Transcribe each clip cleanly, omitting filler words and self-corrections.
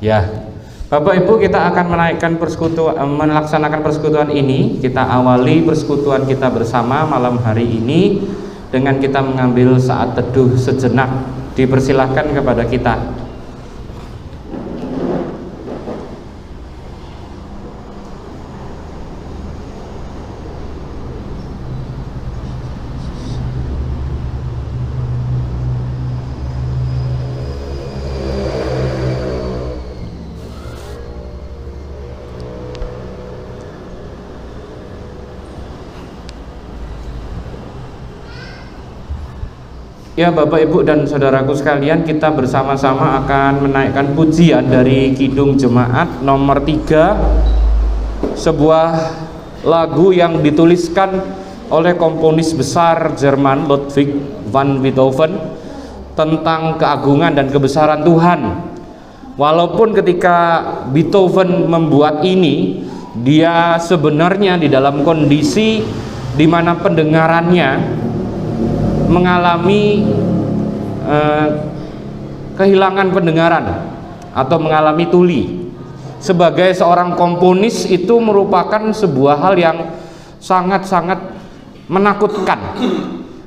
Ya, Bapak Ibu, kita akan melaksanakan persekutuan ini. Kita awali persekutuan kita bersama malam hari ini dengan kita mengambil saat teduh sejenak. Dipersilahkan kepada kita. Ya, Bapak Ibu dan saudaraku sekalian, kita bersama-sama akan menaikkan pujian dari Kidung Jemaat nomor 3, sebuah lagu yang dituliskan oleh komponis besar Jerman Ludwig van Beethoven tentang keagungan dan kebesaran Tuhan. Walaupun ketika Beethoven membuat ini, dia sebenarnya di dalam kondisi di mana pendengarannya mengalami kehilangan pendengaran atau mengalami tuli. Sebagai seorang komponis, itu merupakan sebuah hal yang sangat-sangat menakutkan.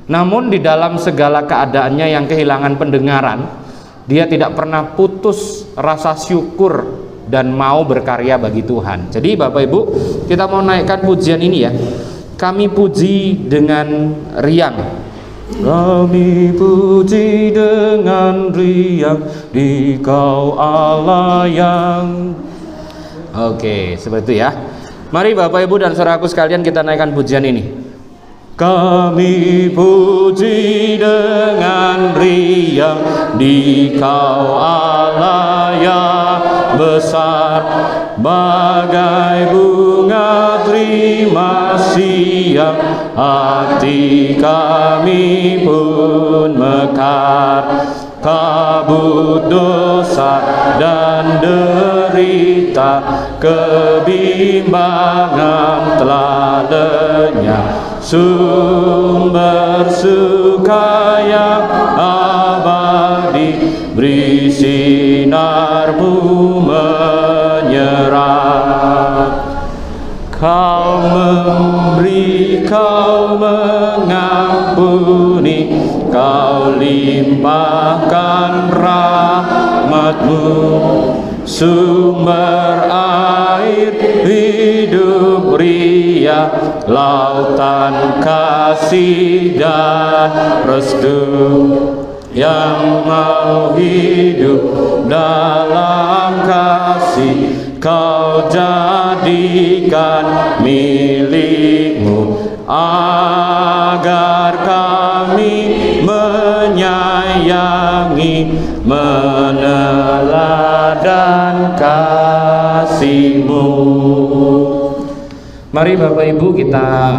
Namun di dalam segala keadaannya yang kehilangan pendengaran, dia tidak pernah putus rasa syukur dan mau berkarya bagi Tuhan. Jadi Bapak Ibu, kita mau naikkan pujian ini ya. Kami puji dengan riang. Kami puji dengan riang di Kau Allah yang... Oke, seperti itu ya. Mari Bapak Ibu dan saudaraku sekalian, kita naikkan pujian ini. Kami puji dengan riang di Kau Allah yang besar, bagai bunga terima siang, hati kami pun mekar. Kabut dosa dan derita, kebimbangan telah lenyap, sumber suka yang abadi, beri sinarmu menyerah. Kau memberi, Kau mengampuni, Kau limpahkan rahmat-Mu, sumber air hidup ria, lautan kasih dan restu, yang mau hidup dalam kasih, Kau jadikan milik-Mu, agar kami menyayangi, meneladan kasih-Mu. Mari Bapak Ibu kita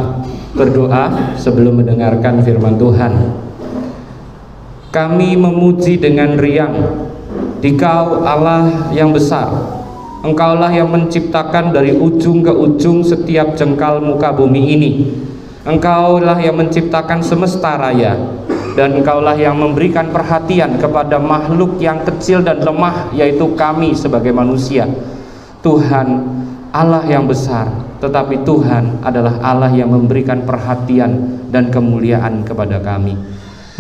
berdoa sebelum mendengarkan firman Tuhan. Kami memuji dengan riang di Kau Allah yang besar. Engkaulah yang menciptakan dari ujung ke ujung setiap jengkal muka bumi ini. Engkaulah yang menciptakan semesta raya, dan Engkaulah yang memberikan perhatian kepada makhluk yang kecil dan lemah, yaitu kami sebagai manusia. Tuhan Allah yang besar, tetapi Tuhan adalah Allah yang memberikan perhatian dan kemuliaan kepada kami.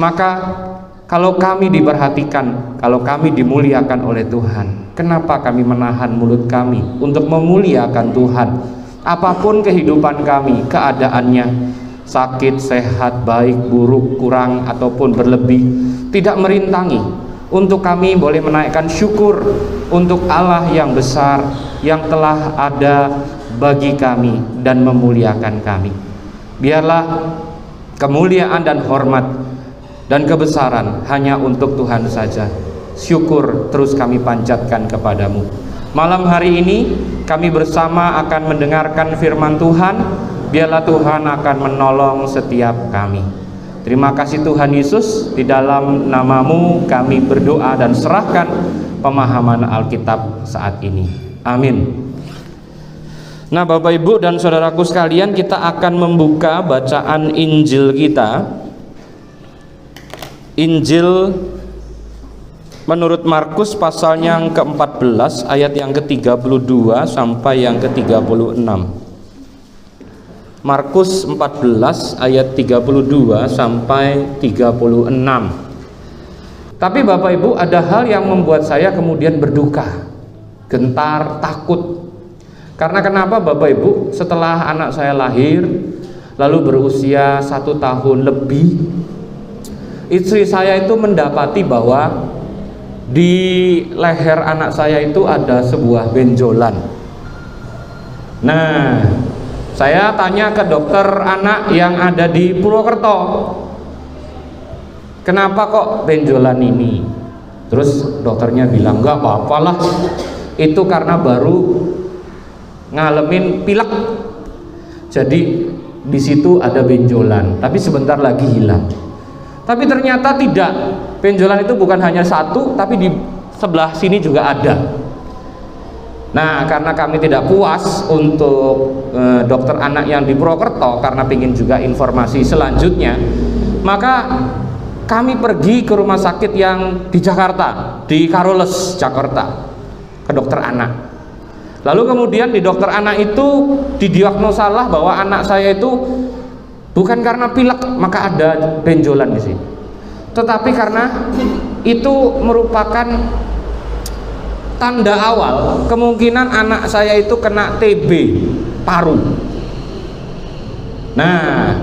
Maka kalau kami diperhatikan, kalau kami dimuliakan oleh Tuhan, kenapa kami menahan mulut kami untuk memuliakan Tuhan? Apapun kehidupan kami, keadaannya, sakit, sehat, baik, buruk, kurang, ataupun berlebih, tidak merintangi untuk kami boleh menaikkan syukur untuk Allah yang besar, yang telah ada bagi kami dan memuliakan kami. Biarlah kemuliaan dan hormat dan kebesaran hanya untuk Tuhan saja. Syukur terus kami panjatkan kepadamu. Malam hari ini kami bersama akan mendengarkan firman Tuhan. Biarlah Tuhan akan menolong setiap kami. Terima kasih Tuhan Yesus, di dalam nama-Mu kami berdoa dan serahkan pemahaman Alkitab saat ini. Amin. Nah Bapak Ibu dan saudaraku sekalian, kita akan membuka bacaan Injil kita. Injil menurut Markus pasalnya yang ke-14 ayat yang ke-32 sampai yang ke-36. Markus 14 ayat 32 sampai 36. Tapi Bapak Ibu, ada hal yang membuat saya kemudian berduka, gentar, takut. Karena kenapa Bapak Ibu? Setelah anak saya lahir, lalu berusia 1 tahun lebih, istri saya itu mendapati bahwa di leher anak saya itu ada sebuah benjolan. Nah, saya tanya ke dokter anak yang ada di Purwokerto, kenapa kok benjolan ini? Terus dokternya bilang, enggak apa-apalah, itu karena baru ngalamin pilek. Jadi di situ ada benjolan, tapi sebentar lagi hilang. Tapi ternyata tidak, benjolan itu bukan hanya satu, tapi di sebelah sini juga ada. Nah, karena kami tidak puas untuk dokter anak yang di Purwokerto, karena ingin juga informasi selanjutnya, maka kami pergi ke rumah sakit yang di Jakarta, di Karoles, Jakarta, ke dokter anak. Lalu kemudian di dokter anak itu didiagnosalah bahwa anak saya itu bukan karena pilek maka ada benjolan di sini, tetapi karena itu merupakan tanda awal kemungkinan anak saya itu kena TB paru. Nah,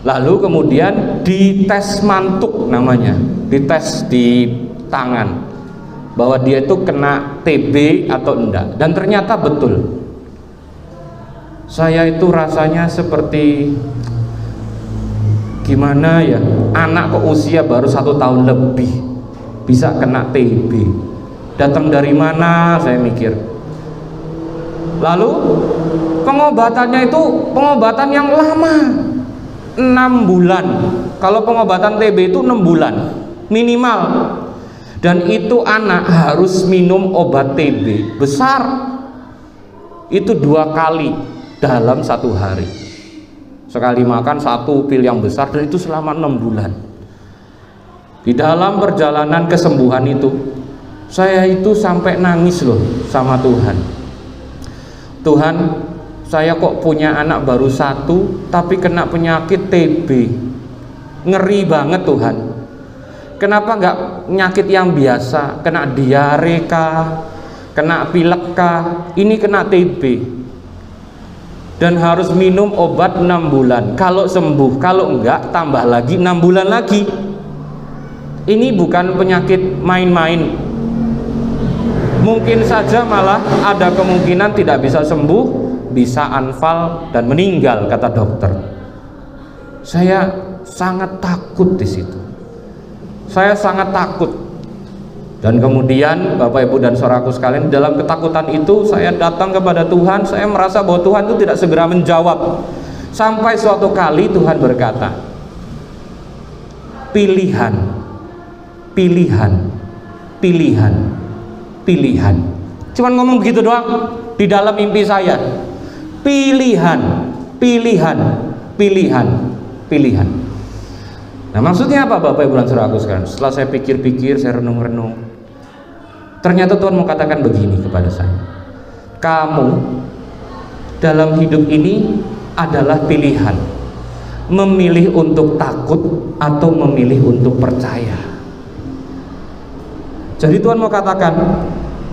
lalu kemudian dites mantuk namanya, dites di tangan bahwa dia itu kena TB atau enggak, dan ternyata betul. Saya itu rasanya seperti gimana ya, anak kok usia baru 1 tahun lebih bisa kena TB, datang dari mana, saya mikir. Lalu pengobatannya itu pengobatan yang lama, 6 bulan. Kalau pengobatan TB itu 6 bulan minimal, dan itu anak harus minum obat TB besar itu 2 kali dalam 1 hari. Sekali makan 1 pil yang besar, dan itu selama 6 bulan. Di dalam perjalanan kesembuhan itu saya itu sampai nangis loh sama Tuhan. Tuhan, saya kok punya anak baru 1 tapi kena penyakit TB, ngeri banget Tuhan. Kenapa nggak penyakit yang biasa, kena diare kah, kena pilek kah, ini kena TB, dan harus minum obat 6 bulan. Kalau sembuh, kalau enggak tambah lagi 6 bulan lagi. Ini bukan penyakit main-main, mungkin saja malah ada kemungkinan tidak bisa sembuh, bisa anfal dan meninggal, kata dokter. Saya sangat takut di situ. Saya sangat takut. Dan kemudian Bapak Ibu dan saudaraku sekalian, dalam ketakutan itu saya datang kepada Tuhan. Saya merasa bahwa Tuhan itu tidak segera menjawab. Sampai suatu kali Tuhan berkata, pilihan, pilihan, pilihan, pilihan. Cuman ngomong begitu doang di dalam mimpi saya. Pilihan, pilihan, pilihan, pilihan. Nah, maksudnya apa Bapak Ibu dan saudaraku sekalian? Setelah saya pikir-pikir, saya renung-renung, ternyata Tuhan mau katakan begini kepada saya. Kamu dalam hidup ini adalah pilihan, memilih untuk takut atau memilih untuk percaya. Jadi Tuhan mau katakan,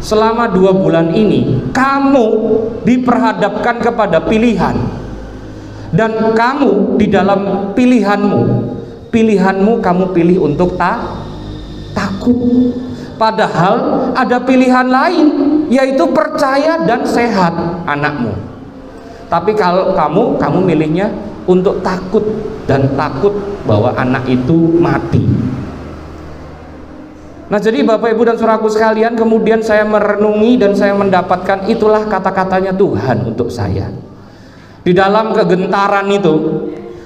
selama 2 bulan ini kamu diperhadapkan kepada pilihan, dan kamu di dalam pilihanmu kamu pilih untuk takut. Padahal ada pilihan lain, yaitu percaya dan sehat anakmu. Tapi kalau kamu milihnya untuk takut, dan takut bahwa anak itu mati. Nah, jadi Bapak Ibu dan saudaraku sekalian, kemudian saya merenungi dan saya mendapatkan itulah kata-katanya Tuhan untuk saya. Di dalam kegentaran itu,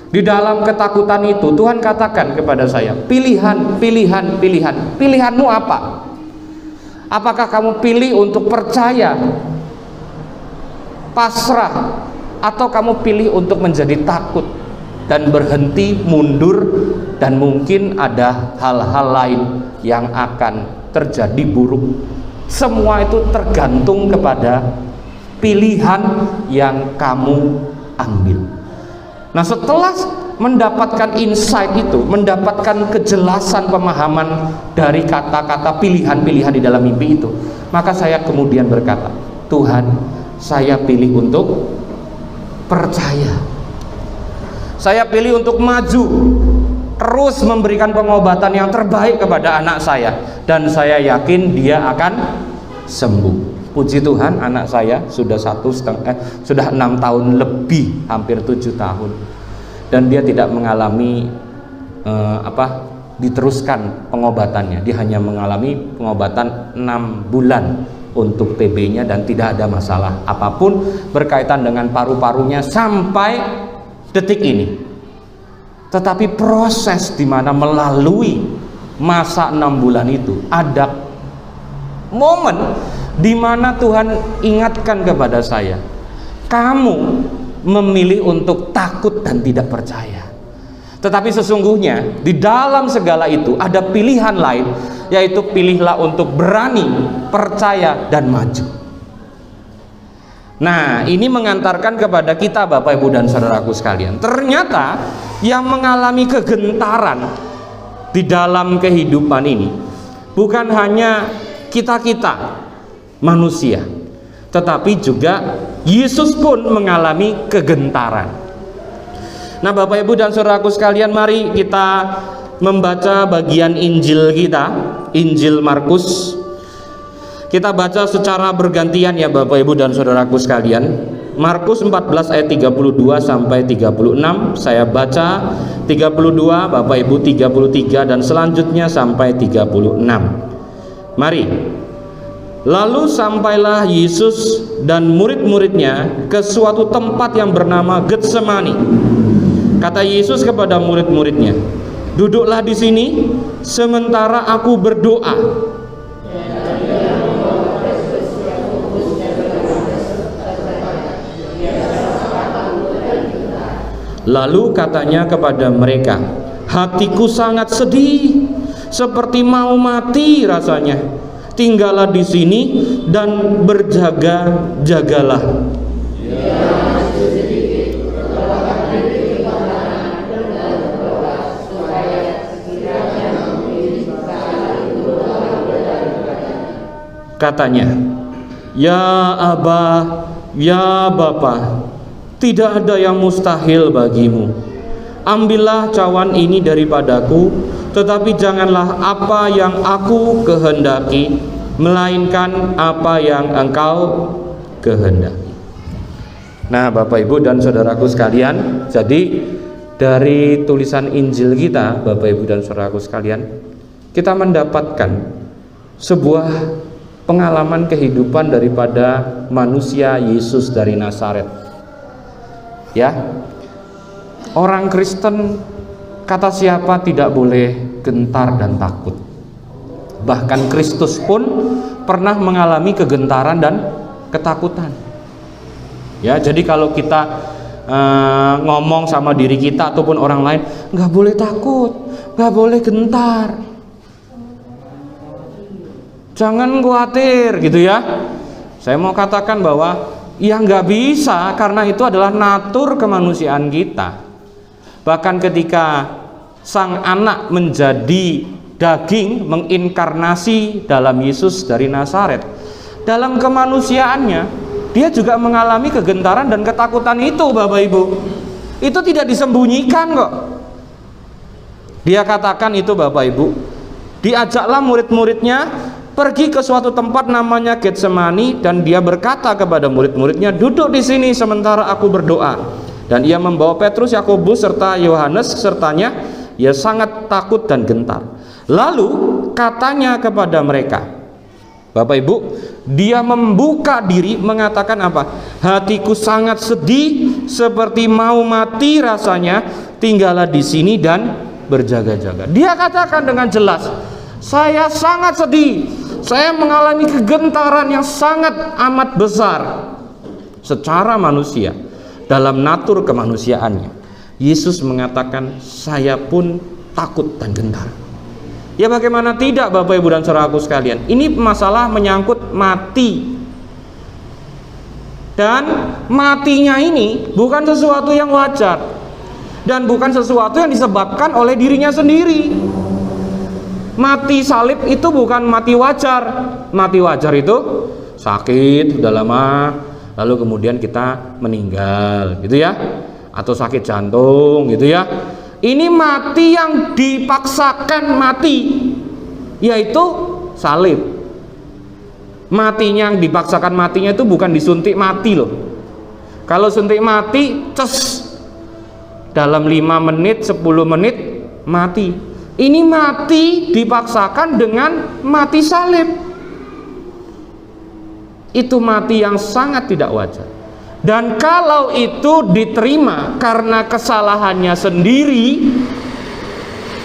di dalam ketakutan itu, Tuhan katakan kepada saya, pilihan, pilihan, pilihan. Pilihanmu apa? Apakah kamu pilih untuk percaya, pasrah, atau kamu pilih untuk menjadi takut dan berhenti, mundur, dan mungkin ada hal-hal lain yang akan terjadi buruk. Semua itu tergantung kepada pilihan yang kamu ambil. Nah, setelah mendapatkan insight itu, mendapatkan kejelasan pemahaman dari kata-kata pilihan-pilihan di dalam mimpi itu, maka saya kemudian berkata, Tuhan, saya pilih untuk percaya. Saya pilih untuk maju, terus memberikan pengobatan yang terbaik kepada anak saya, dan saya yakin dia akan sembuh. Puji Tuhan, anak saya sudah 6 tahun lebih, hampir 7 tahun, dan dia tidak mengalami diteruskan pengobatannya. Dia hanya mengalami pengobatan 6 bulan untuk TB-nya dan tidak ada masalah apapun berkaitan dengan paru-parunya sampai detik ini. Tetapi proses di mana melalui masa 6 bulan itu, ada momen di mana Tuhan ingatkan kepada saya, kamu memilih untuk takut dan tidak percaya. Tetapi sesungguhnya di dalam segala itu ada pilihan lain, yaitu pilihlah untuk berani, percaya, dan maju. Nah, ini mengantarkan kepada kita, Bapak, Ibu, dan saudaraku sekalian, ternyata yang mengalami kegentaran di dalam kehidupan ini bukan hanya kita-kita manusia, tetapi juga Yesus pun mengalami kegentaran. Nah, Bapak, Ibu, dan saudaraku sekalian, mari kita membaca bagian Injil kita, Injil Markus. Kita baca secara bergantian ya, Bapak, Ibu, dan saudaraku sekalian. Markus 14 ayat 32 sampai 36. Saya baca 32, Bapak, Ibu 33, dan selanjutnya sampai 36. Mari. Lalu sampailah Yesus dan murid-muridnya ke suatu tempat yang bernama Getsemani. Kata Yesus kepada murid-muridnya, duduklah di sini sementara aku berdoa. Lalu katanya kepada mereka, hatiku sangat sedih, seperti mau mati rasanya. Tinggallah di sini dan berjaga-jagalah. Katanya, ya Aba, ya Bapa, tidak ada yang mustahil bagimu. Ambillah cawan ini daripadaku, tetapi janganlah apa yang aku kehendaki, melainkan apa yang Engkau kehendaki. Nah, Bapak, Ibu, dan saudaraku sekalian, jadi dari tulisan Injil kita, Bapak, Ibu, dan saudaraku sekalian, kita mendapatkan sebuah pengalaman kehidupan daripada manusia Yesus dari Nazaret. Ya, orang Kristen, kata siapa tidak boleh gentar dan takut. Bahkan Kristus pun pernah mengalami kegentaran dan ketakutan. Ya, jadi kalau kita ngomong sama diri kita ataupun orang lain, nggak boleh takut, nggak boleh gentar, jangan khawatir, gitu ya. Saya mau katakan bahwa ya nggak bisa, karena itu adalah natur kemanusiaan kita. Bahkan ketika sang anak menjadi daging, menginkarnasi dalam Yesus dari Nazaret, dalam kemanusiaannya dia juga mengalami kegentaran dan ketakutan itu, Bapak, Ibu. Itu tidak disembunyikan kok. Dia katakan itu, Bapak, Ibu, diajaklah murid-muridnya pergi ke suatu tempat namanya Getsemani, dan dia berkata kepada murid-muridnya, duduk di sini sementara aku berdoa. Dan ia membawa Petrus, Yakobus serta Yohanes sertanya. Ia sangat takut dan gentar. Lalu katanya kepada mereka, Bapak, Ibu, dia membuka diri mengatakan apa? Hatiku sangat sedih, seperti mau mati rasanya. Tinggallah di sini dan berjaga-jaga. Dia katakan dengan jelas, saya sangat sedih, saya mengalami kegentaran yang sangat amat besar secara manusia. Dalam natur kemanusiaannya, Yesus mengatakan, saya pun takut dan gentar. Ya bagaimana tidak Bapak Ibu dan saudaraku sekalian, ini masalah menyangkut mati. Dan matinya ini bukan sesuatu yang wajar, dan bukan sesuatu yang disebabkan oleh dirinya sendiri. Mati salib itu bukan mati wajar. Mati wajar itu sakit udah lama, lalu kemudian kita meninggal gitu ya, atau sakit jantung gitu ya. Ini mati yang dipaksakan mati, yaitu salib. Matinya yang dipaksakan matinya itu bukan disuntik mati loh. Kalau suntik mati, dalam 5 menit, 10 menit mati. Ini mati dipaksakan dengan mati salib. Itu mati yang sangat tidak wajar. Dan kalau itu diterima karena kesalahannya sendiri,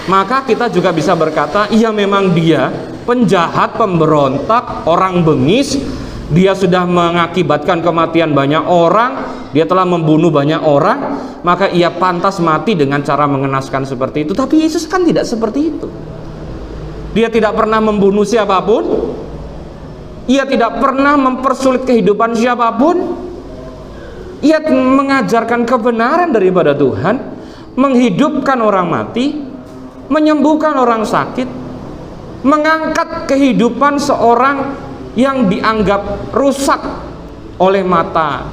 maka kita juga bisa berkata, iya memang dia penjahat, pemberontak, orang bengis, dia sudah mengakibatkan kematian banyak orang, dia telah membunuh banyak orang, maka ia pantas mati dengan cara mengenaskan seperti itu. Tapi Yesus kan tidak seperti itu. Dia tidak pernah membunuh siapapun, ia tidak pernah mempersulit kehidupan siapapun. Ia mengajarkan kebenaran daripada Tuhan, menghidupkan orang mati, menyembuhkan orang sakit, mengangkat kehidupan seorang yang dianggap rusak oleh mata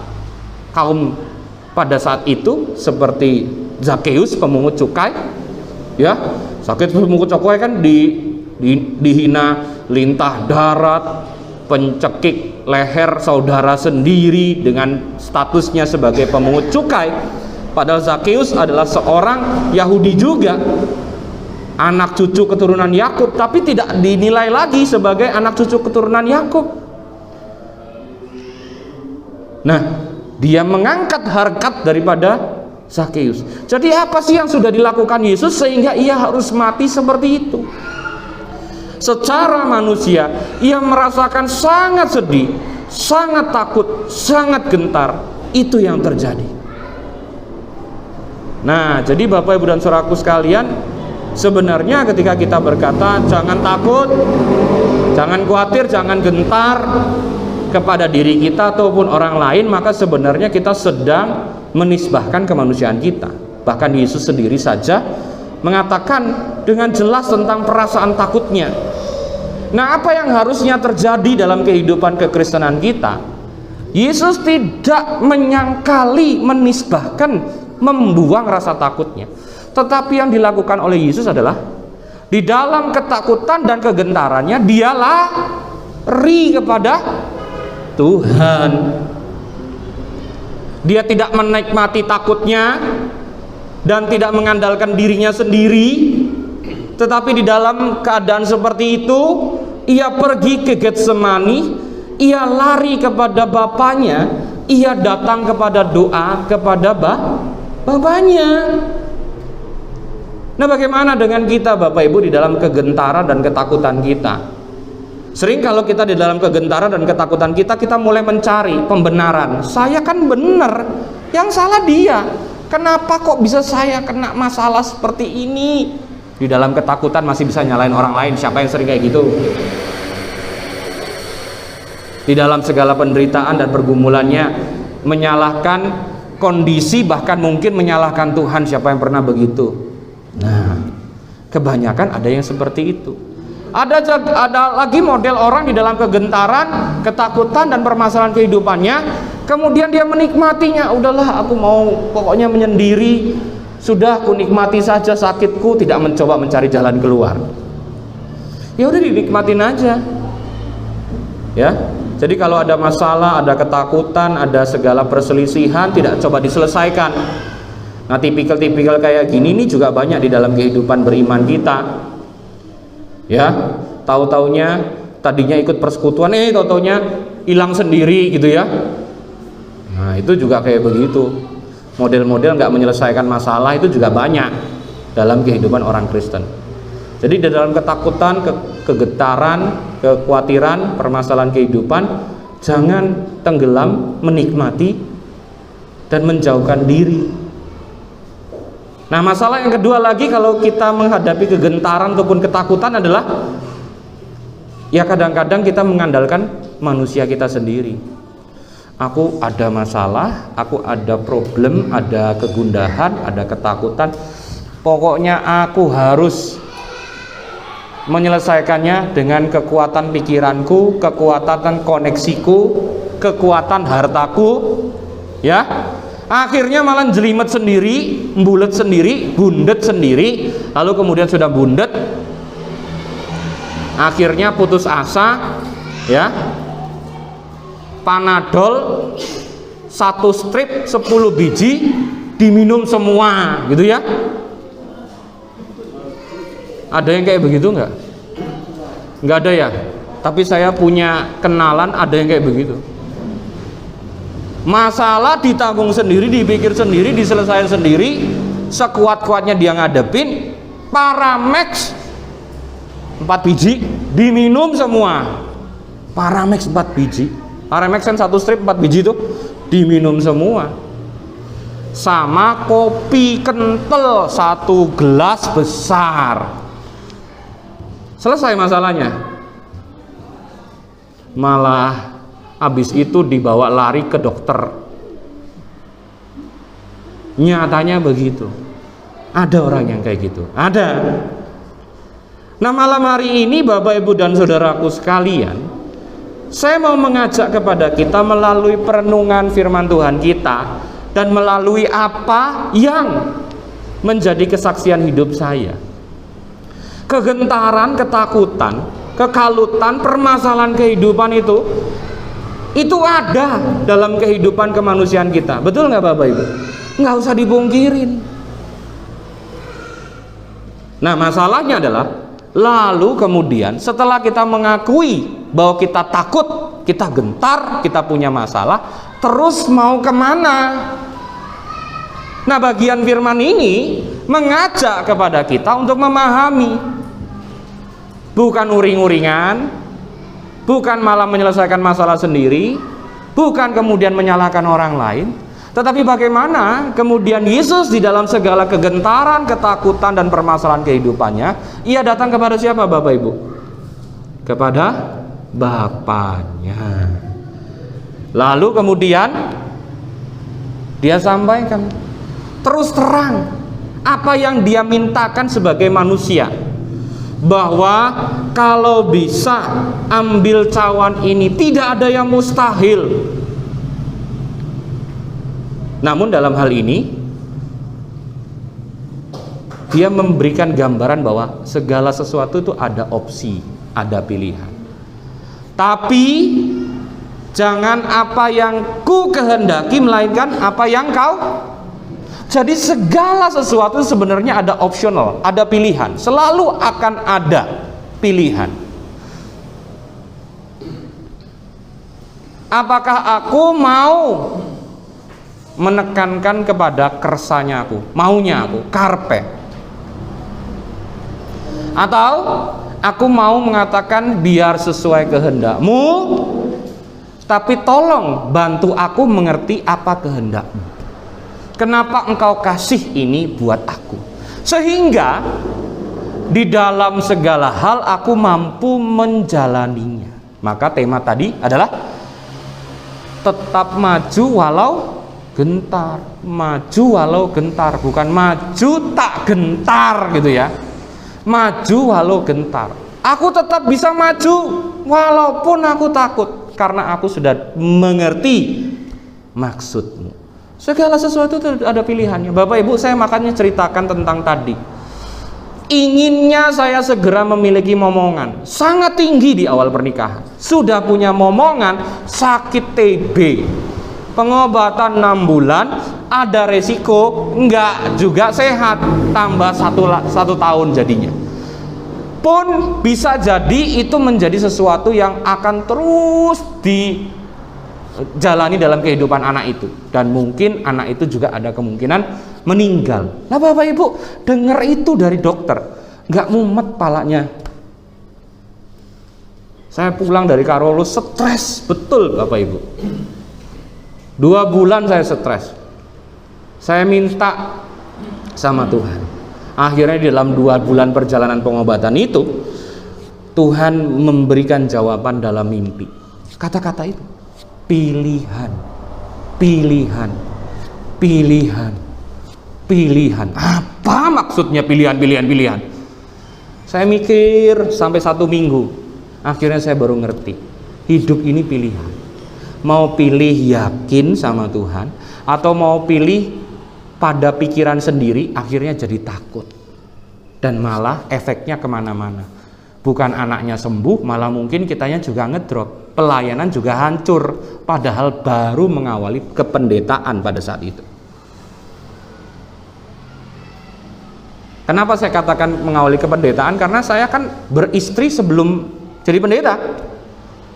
kaum pada saat itu, seperti Zakeus pemungut cukai. Ya, Zakeus pemungut cukai kan dihina, lintah darat, pencekik leher saudara sendiri dengan statusnya sebagai pemungut cukai. Padahal Zakeus adalah seorang Yahudi juga, anak cucu keturunan Yakub, tapi tidak dinilai lagi sebagai anak cucu keturunan Yakub. Nah, dia mengangkat harkat daripada Zakeus. Jadi apa sih yang sudah dilakukan Yesus sehingga ia harus mati seperti itu? Secara manusia, ia merasakan sangat sedih, sangat takut, sangat gentar. Itu yang terjadi. Nah, jadi Bapak Ibu dan saudaraku sekalian, sebenarnya ketika kita berkata jangan takut, jangan khawatir, jangan gentar kepada diri kita ataupun orang lain, maka sebenarnya kita sedang menisbahkan kemanusiaan kita. Bahkan Yesus sendiri saja mengatakan dengan jelas tentang perasaan takutnya. Nah, apa yang harusnya terjadi dalam kehidupan kekristenan kita? Yesus tidak menyangkali, menisbahkan, membuang rasa takutnya. Tetapi yang dilakukan oleh Yesus adalah di dalam ketakutan dan kegentarannya dia lari kepada Tuhan. Dia tidak menikmati takutnya dan tidak mengandalkan dirinya sendiri, tetapi di dalam keadaan seperti itu ia pergi ke Getsemani, ia lari kepada Bapaknya, ia datang kepada doa kepada Bapaknya. Nah, bagaimana dengan kita Bapak Ibu di dalam kegentaran dan ketakutan kita? Sering kalau kita di dalam kegentaran dan ketakutan kita mulai mencari pembenaran. Saya kan benar, yang salah dia. Kenapa kok bisa saya kena masalah seperti ini? Di dalam ketakutan masih bisa nyalain orang lain. Siapa yang sering kayak gitu? Di dalam segala penderitaan dan pergumulannya menyalahkan kondisi, bahkan mungkin menyalahkan Tuhan. Siapa yang pernah begitu? Nah, kebanyakan ada yang seperti itu. Ada lagi model orang di dalam kegentaran, ketakutan dan permasalahan kehidupannya, kemudian dia menikmatinya. Udahlah, aku mau pokoknya menyendiri, sudah aku nikmati saja sakitku, tidak mencoba mencari jalan keluar. Ya udah, dinikmatin aja. Ya. Jadi kalau ada masalah, ada ketakutan, ada segala perselisihan, tidak coba diselesaikan. Nah, tipikal-tipikal kayak gini ini juga banyak di dalam kehidupan beriman kita. Ya, tahu-taunya tadinya ikut persekutuan, tahu-taunya hilang sendiri gitu ya. Nah, itu juga kayak begitu. Model-model nggak menyelesaikan masalah itu juga banyak dalam kehidupan orang Kristen. Jadi di dalam ketakutan, kegetaran, kekhawatiran, permasalahan kehidupan, jangan tenggelam menikmati dan menjauhkan diri. Nah, masalah yang kedua lagi kalau kita menghadapi kegentaran ataupun ketakutan adalah ya kadang-kadang kita mengandalkan manusia kita sendiri. Aku ada masalah, aku ada problem, ada kegundahan, ada ketakutan. Pokoknya aku harus menyelesaikannya dengan kekuatan pikiranku, kekuatan koneksiku, kekuatan hartaku, ya. Akhirnya malah jelimet sendiri, mbulet sendiri, bundet sendiri. Lalu kemudian sudah bundet, akhirnya putus asa, ya. Panadol 1 strip 10 biji diminum semua, gitu ya. Ada yang kayak begitu nggak? Nggak ada ya. Tapi saya punya kenalan ada yang kayak begitu. Masalah ditanggung sendiri, dipikir sendiri, diselesaikan sendiri, sekuat-kuatnya dia ngadepin. Paramex 4 biji diminum semua. Paramex 4 biji. Paramex kan 1 strip 4 biji itu diminum semua. Sama kopi kental 1 gelas besar. Selesai masalahnya. Malah habis itu dibawa lari ke dokter. Nyatanya begitu. Ada orang yang kayak gitu. Ada. Nah, malam hari ini Bapak Ibu dan saudaraku sekalian, saya mau mengajak kepada kita melalui perenungan firman Tuhan kita dan melalui apa yang menjadi kesaksian hidup saya. Kegentaran, ketakutan, kekalutan, permasalahan kehidupan itu ada dalam kehidupan kemanusiaan kita. Betul nggak Bapak Ibu? Nggak usah dibungkirin. Nah, masalahnya adalah lalu kemudian setelah kita mengakui bahwa kita takut, kita gentar, kita punya masalah, terus mau kemana? Nah, bagian firman ini mengajak kepada kita untuk memahami, bukan uring-uringan, bukan malah menyelesaikan masalah sendiri, bukan kemudian menyalahkan orang lain, tetapi bagaimana kemudian Yesus di dalam segala kegentaran, ketakutan, dan permasalahan kehidupannya, ia datang kepada siapa Bapak Ibu? Kepada Bapaknya. Lalu kemudian dia sampaikan terus terang apa yang dia mintakan sebagai manusia, bahwa kalau bisa ambil cawan ini tidak ada yang mustahil. Namun dalam hal ini dia memberikan gambaran bahwa segala sesuatu itu ada opsi, ada pilihan. Tapi jangan apa yang ku kehendaki, melainkan apa yang kau. Jadi segala sesuatu sebenarnya ada opsional, ada pilihan. Selalu akan ada pilihan. Apakah aku mau menekankan kepada kersanya aku, maunya aku, karpe? Atau aku mau mengatakan biar sesuai kehendakmu, tapi tolong bantu aku mengerti apa kehendakmu. Kenapa engkau kasih ini buat aku? Sehingga di dalam segala hal aku mampu menjalaninya. Maka tema tadi adalah tetap maju walau gentar. Maju walau gentar, bukan maju tak gentar gitu ya. Maju walau gentar. Aku tetap bisa maju walaupun aku takut, karena aku sudah mengerti maksudmu. Segala sesuatu itu ada pilihannya. Bapak Ibu, saya makanya ceritakan tentang tadi. Inginnya saya segera memiliki momongan, sangat tinggi di awal pernikahan. Sudah punya momongan, sakit TB, pengobatan 6 bulan, ada resiko, enggak juga sehat, tambah satu tahun jadinya. Pun bisa jadi itu menjadi sesuatu yang akan terus dijalani dalam kehidupan anak itu, dan mungkin anak itu juga ada kemungkinan meninggal. Nah Bapak Ibu, dengar itu dari dokter, nggak mumet palanya. Saya pulang dari Karolo stres betul Bapak Ibu. 2 bulan saya stres. Saya minta sama Tuhan. Akhirnya di dalam 2 bulan perjalanan pengobatan itu, Tuhan memberikan jawaban dalam mimpi. Kata-kata itu, pilihan, pilihan, pilihan, pilihan. Apa maksudnya pilihan, pilihan, pilihan? Saya mikir sampai 1 minggu. Akhirnya saya baru ngerti, hidup ini pilihan. Mau pilih yakin sama Tuhan, atau mau pilih pada pikiran sendiri, akhirnya jadi takut. Dan malah efeknya kemana-mana. Bukan anaknya sembuh, malah mungkin kitanya juga ngedrop. Pelayanan juga hancur, padahal baru mengawali kependetaan pada saat itu. Kenapa saya katakan mengawali kependetaan? Karena saya kan beristri sebelum jadi pendeta.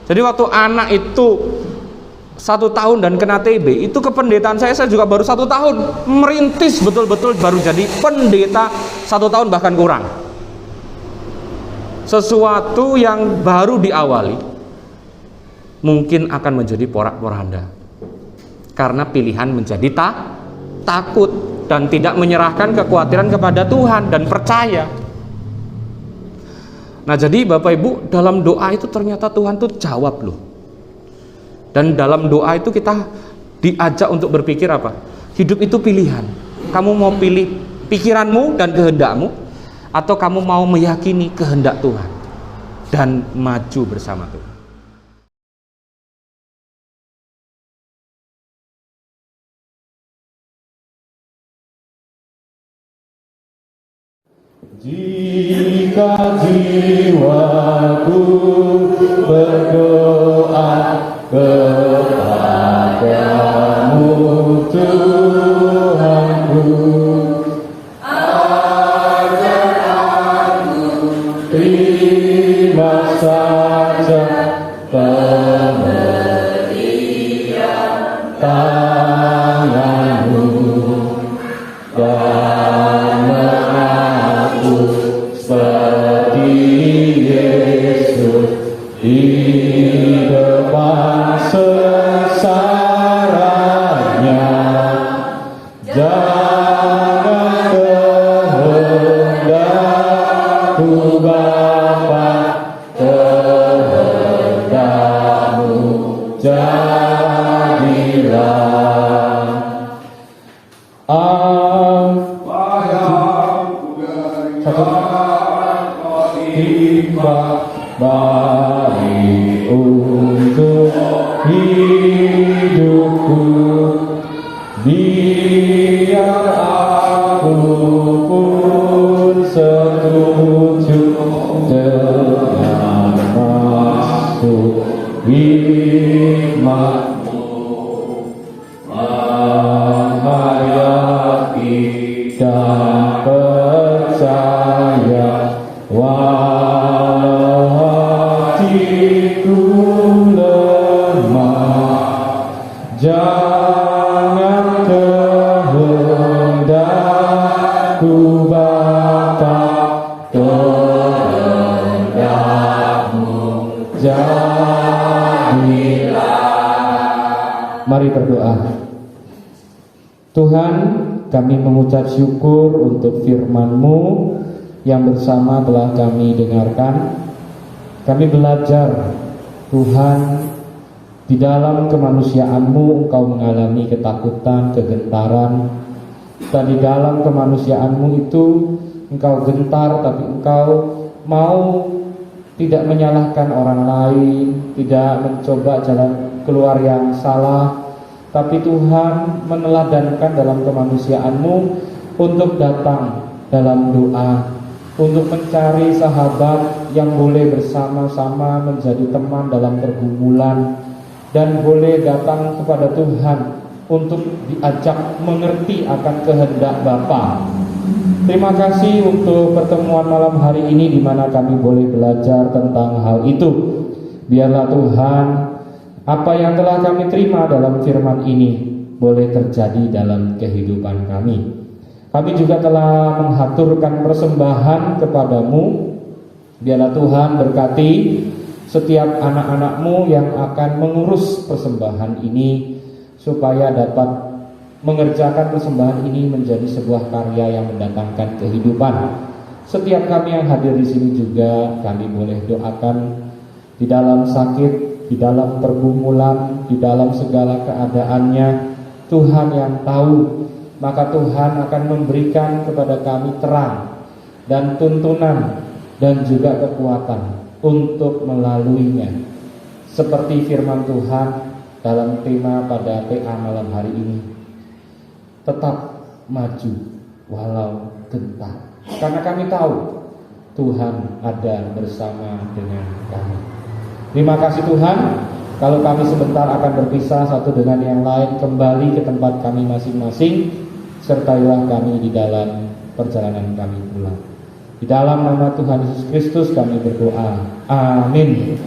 Jadi waktu anak itu 1 tahun dan kena TB, itu kependetaan saya juga baru 1 tahun. Merintis betul-betul baru jadi pendeta 1 tahun bahkan kurang. Sesuatu yang baru diawali mungkin akan menjadi porak-poranda. Karena pilihan menjadi takut dan tidak menyerahkan kekhawatiran kepada Tuhan dan percaya. Nah, jadi Bapak Ibu, dalam doa itu ternyata Tuhan tuh jawab loh. Dan dalam doa itu kita diajak untuk berpikir apa? Hidup itu pilihan. Kamu mau pilih pikiranmu dan kehendakmu, atau kamu mau meyakini kehendak Tuhan dan maju bersama Tuhan. Jika jiwaku berdoa kepadamu Tuhanku, ajar aku terima saja pemberian tanganmu dan mengaku seperti Yesus di depan sengsaranya. Jangan kehendakku Bapa, kehendakmu jadilah. Timbang baik untuk hidupku, biar aku pun setuju dengan maksud hikmat-Mu, menghayati dan percaya walau hatiku lemah. Jangan kehendakku Bapa, kehendakmu jadilah. Mari berdoa. Tuhan, kami mengucap syukur untuk firman-Mu yang bersama telah kami dengarkan. Kami belajar, Tuhan, di dalam kemanusiaan-Mu Engkau mengalami ketakutan, kegentaran, dan di dalam kemanusiaan-Mu itu Engkau gentar, tapi Engkau mau tidak menyalahkan orang lain, tidak mencoba jalan keluar yang salah, tapi Tuhan meneladankan dalam kemanusiaan-Mu untuk datang dalam doa, untuk mencari sahabat yang boleh bersama-sama menjadi teman dalam pergumulan, dan boleh datang kepada Tuhan untuk diajak mengerti akan kehendak Bapa. Terima kasih untuk pertemuan malam hari ini di mana kami boleh belajar tentang hal itu. Biarlah Tuhan, apa yang telah kami terima dalam firman ini boleh terjadi dalam kehidupan kami. Kami juga telah menghaturkan persembahan kepadamu. Biarlah Tuhan berkati setiap anak-anak-Mu yang akan mengurus persembahan ini, supaya dapat mengerjakan persembahan ini menjadi sebuah karya yang mendatangkan kehidupan. Setiap kami yang hadir di sini juga kami boleh doakan di dalam sakit, di dalam pergumulan, di dalam segala keadaannya, Tuhan yang tahu, maka Tuhan akan memberikan kepada kami terang dan tuntunan dan juga kekuatan untuk melaluinya. Seperti firman Tuhan dalam tema pada PA malam hari ini, tetap maju walau gentar, karena kami tahu Tuhan ada bersama dengan kami. Terima kasih Tuhan. Kalau kami sebentar akan berpisah satu dengan yang lain, kembali ke tempat kami masing-masing, sertailah kami di dalam perjalanan kami pulang. Di dalam nama Tuhan Yesus Kristus kami berdoa. Amin.